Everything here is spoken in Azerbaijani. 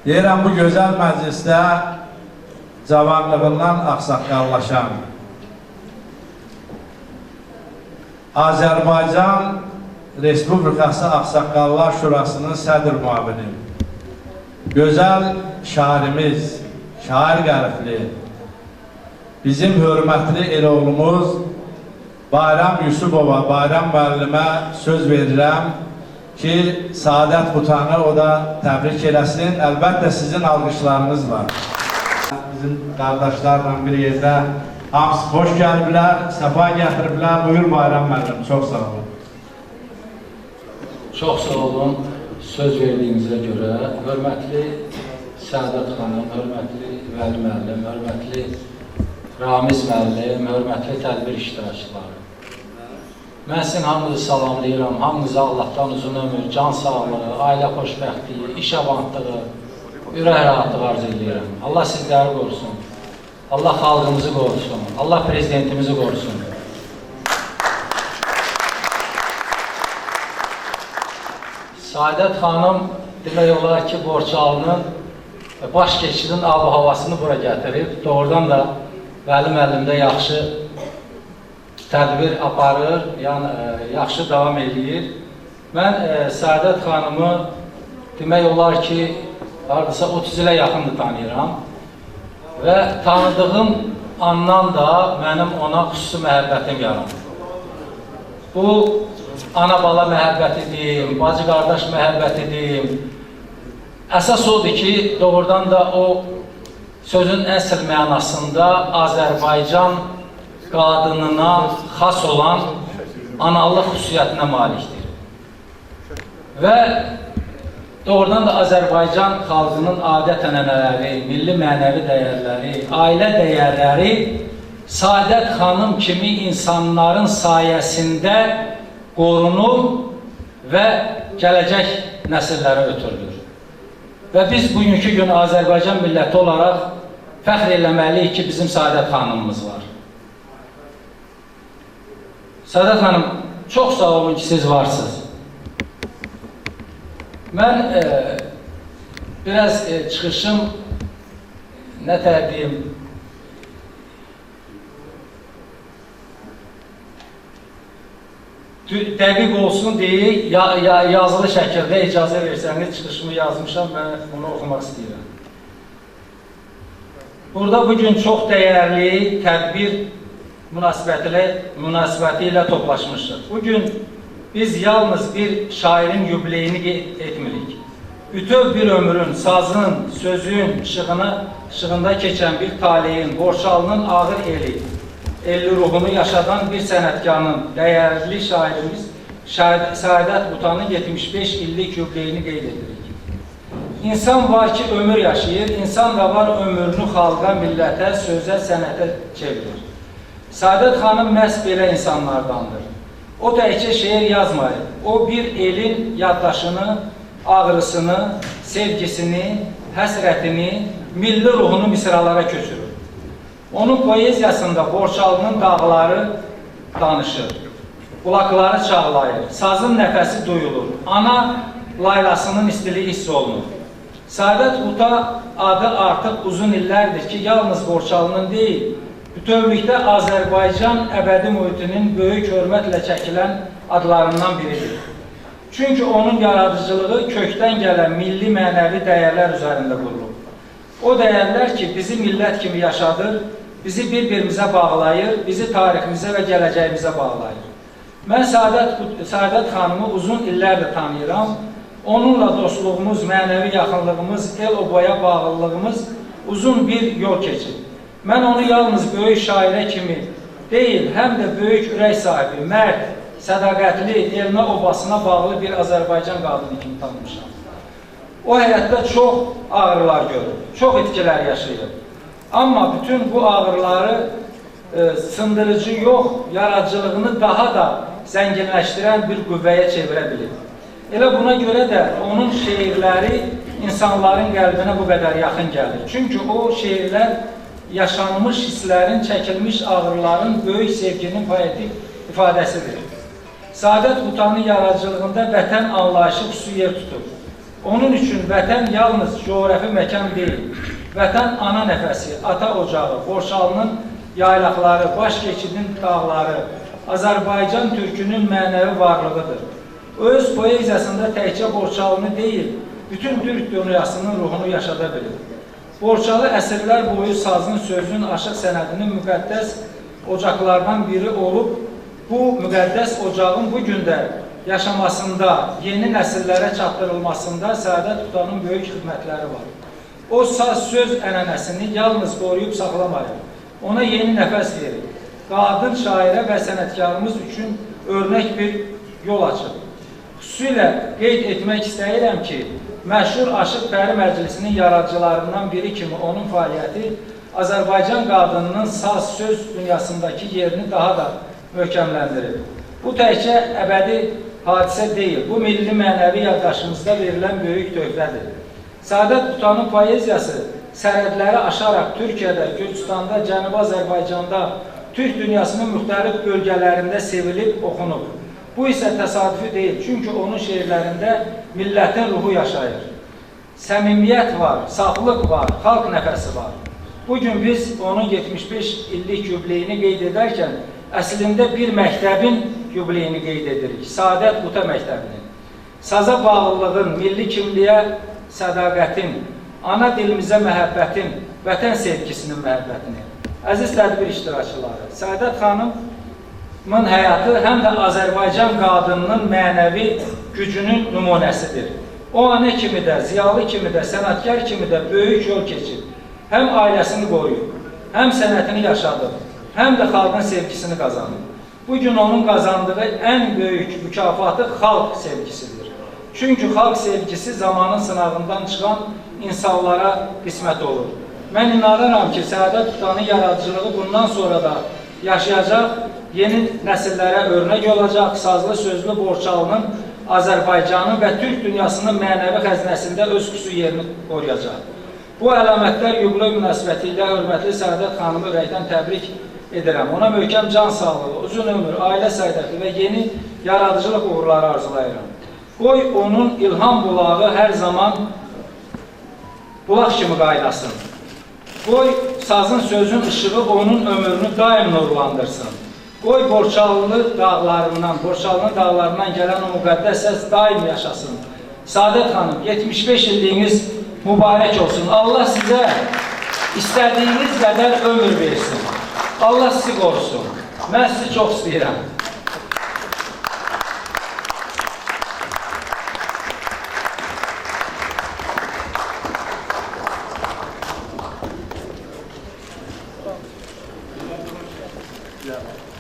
Deyirəm, bu gözəl məclisdə cavanlığından ağsaqqallaşan Azərbaycan Respublikası Ağsaqqallar Şurasının sədr müavini, gözəl şairimiz, şair qərifli, bizim hörmətli el oğlumuz Bayram Yusubova, Bayram müəllimə söz verirəm ki, Saadət Butanı o da təbrik eləsin. Əlbəttə sizin alqışlarınızla. Bizim qardaşlarla bir yerdə hamısı xoş gəliblər, səfa gətiriblər. Buyur Bayram müəllim, çox sağ olun. Çox sağ olun söz verdiyinizə görə. Hörmətli Saadət xanım, hörmətli Vəli müəllim, hörmətli Ramiz müəllim, hörmətli tədbir iştirakçıları. Mən sizin hamınızı salamlayıram, hamınıza Allahdan uzun ömür, can sağlığı, ailə xoşbəxtliyi, iş avantlığı, ürək rahatlığı arzu edirəm. Allah sizləri qorusun, Allah xalqımızı qorusun, Allah prezidentimizi qorusun. Saadət xanım demək olar ki, Borçalının baş keçidin ab-havasını bura gətirib, doğrudan da Vəli müəllim də yaxşı tədbir aparır, yəni yaxşı davam edir. Mən Saadət xanımı demək olar ki, hardasa 30 ilə yaxındır tanıyıram və tanıdığım andan da mənim ona xüsusi məhəbbətim yaranır. Bu, ana-bala məhəbbətidir, bacı-qardaş məhəbbətidir. Əsas odur ki, doğrudan da o sözün əsl mənasında Azərbaycan qadınına xas olan analıq xüsusiyyətinə malikdir. Və doğrudan da Azərbaycan xalqının adət-ənənələri, milli mənəvi dəyərləri, ailə dəyərləri Saadət xanım kimi insanların sayəsində qorunur və gələcək nəsillərə ötürülür. Və biz bugünkü gün Azərbaycan milləti olaraq fəxr eləməliyik ki, bizim Saadət xanımımız var. Saadət xanım, çox sağ olun ki, siz varsınız. Mən biraz çıxışım, nə deyim, dəqiq olsun deyə yazılı şəkildə icazə versəniz, çıxışımı yazmışam və bunu oxumaq istəyirəm. Burada bugün çox dəyərli tədbir münasibəti ilə toplaşmışıq. Bugün biz yalnız bir şairin yubileyini etmirik. Bütöv bir ömrün, sazın, sözün işığında keçən bir taleyin, Borçalının ağır eli, elli ruhunu yaşadan bir sənətkarın, dəyərli şairimiz Saadət Butanın 75 illik yubileyini qeyd edirik. İnsan var ki, ömür yaşayır, insan da var ömrünü xalqa, millətə, sözə, sənətə çevirir. Saadət xanım məhz belə insanlardandır. O təkcə şeir yazmayır, o bir elin yaddaşını, ağrısını, sevgisini, həsrətini, milli ruhunu misralara köçürür. Onun poeziyasında Borçalının dağları danışır, qulaqları çağlayır, sazın nəfəsi duyulur, ana laylasının istiliyi hiss olunur. Saadət Buta adı artıq uzun illərdir ki, yalnız Borçalının deyil, bütövlükdə Azərbaycan əbədi mühitinin böyük hörmətlə çəkilən adlarından biridir. Çünki onun yaradıcılığı kökdən gələn milli mənəvi dəyərlər üzərində qurulur. O dəyərlər ki, bizi millət kimi yaşadır, bizi bir-birimizə bağlayır, bizi tariximizə və gələcəyimizə bağlayır. Mən Saadət xanımı uzun illərdir tanıyıram. Onunla dostluğumuz, mənəvi yaxınlığımız, el-obaya bağlılığımız uzun bir yol keçir. Mən onu yalnız böyük şairə kimi deyil, həm də böyük ürək sahibi, mərd, sədaqətli, elinə obasına bağlı bir Azərbaycan qadını kimi tanımışam. O həyatda çox ağrılar görür, çox itkilər yaşayır. Amma bütün bu ağrıları sındırıcı yox, yaradıcılığını daha da zənginləşdirən bir qüvvəyə çevirə bilir. Elə buna görə də onun şeirləri insanların qəlbinə bu qədər yaxın gəlir. Çünki o şeirlər yaşanmış hisslərin, çəkilmiş ağrıların, böyük sevginin poetik ifadəsidir. Saadət Butanın yaradıcılığında vətən anlayışı xüsusi yer tutur. Onun üçün vətən yalnız coğrafi məkan deyil. Vətən ana nəfəsi, ata ocağı, Borçalının yaylaqları, baş keçidin dağları, Azərbaycan türkünün mənəvi varlığıdır. Öz poeziyasında təkcə Borçalını deyil, bütün türk dünyasının ruhunu yaşada bilir. Borçalı əsrlər boyu sazın, sözün, aşıq sənədinin müqəddəs ocaqlardan biri olub, bu müqəddəs ocağın bu gündə yaşamasında, yeni nəsillərə çatdırılmasında Səadət Tutanın böyük xidmətləri var. O saz söz ənənəsini yalnız qoruyub saxlamayır, ona yeni nəfəs verir. Qadın şairə və sənətkarımız üçün örnək bir yol açıb. Xüsusilə qeyd etmək istəyirəm ki, məşhur Aşıq Pəri Məclisinin yaradıcılarından biri kimi onun fəaliyyəti Azərbaycan qadınının saz söz dünyasındakı yerini daha da möhkəmləndirir. Bu təkcə əbədi hadisə deyil, bu milli mənəvi yaddaşımızda verilən böyük töhfədir. Səadət Tutanın poeziyası sərhədləri aşaraq Türkiyədə, Gürcüstanda, Cənubi Azərbaycanda, Türk dünyasının müxtəlif bölgələrində sevilib, oxunub. Bu isə təsadüfi deyil, çünki onun şeirlərində millətin ruhu yaşayır. Səmimiyyət var, saflıq var, xalq nəfəsi var. Bugün biz onun 75 illik yubileyini qeyd edərkən, əslində bir məktəbin yubileyini qeyd edirik, Səadət Quta məktəbinin. Saza bağlılığın, milli kimliyə sədaqətin, ana dilimizə məhəbbətin, vətən sevgisinin məhəbbətini. Əziz tədbir iştirakçıları, Səadət xanımın həyatı həm də Azərbaycan qadınının mənəvi gücünün nümunəsidir. O, anə kimi də, ziyalı kimi də, sənətkar kimi də böyük yol keçib. Həm ailəsini qoruyub, həm sənətini yaşadıb, həm də xalqın sevgisini qazanıb. Bugün onun qazandığı ən böyük mükafatı xalq sevgisidir. Çünki xalq sevgisi zamanın sınağından çıxan insanlara qismət olur. Mən inanıram ki, Səadət Tutanın yaradıcılığı bundan sonra da yaşayacaq, yeni nəsillərə örnək olacaq, sazlı sözlü Borçalının, Azərbaycanın və Türk dünyasının mənəvi xəzinəsində öz xüsusi yerini qoruyacaq. Bu əlamətlər yubiley münasibəti ilə hörmətli Səadət xanımı ürəkdən təbrik edirəm. Ona möhkəm can sağlığı, uzun ömür, ailə səadəti və yeni yaradıcılıq uğurları arzulayıram. Qoy onun ilham bulağı hər zaman bulaq kimi qaynasın. Qoy sazın sözün ışığı onun ömrünü daim nurlandırsın. Qoy Borçalının dağlarından gələn o müqəddəs səs daim yaşasın. Səadət xanım, 75 illiyiniz mübarək olsun. Allah sizə istədiyiniz qədər ömür versin. Allah sizi qorusun. Mən sizi çox istəyirəm. Yeah.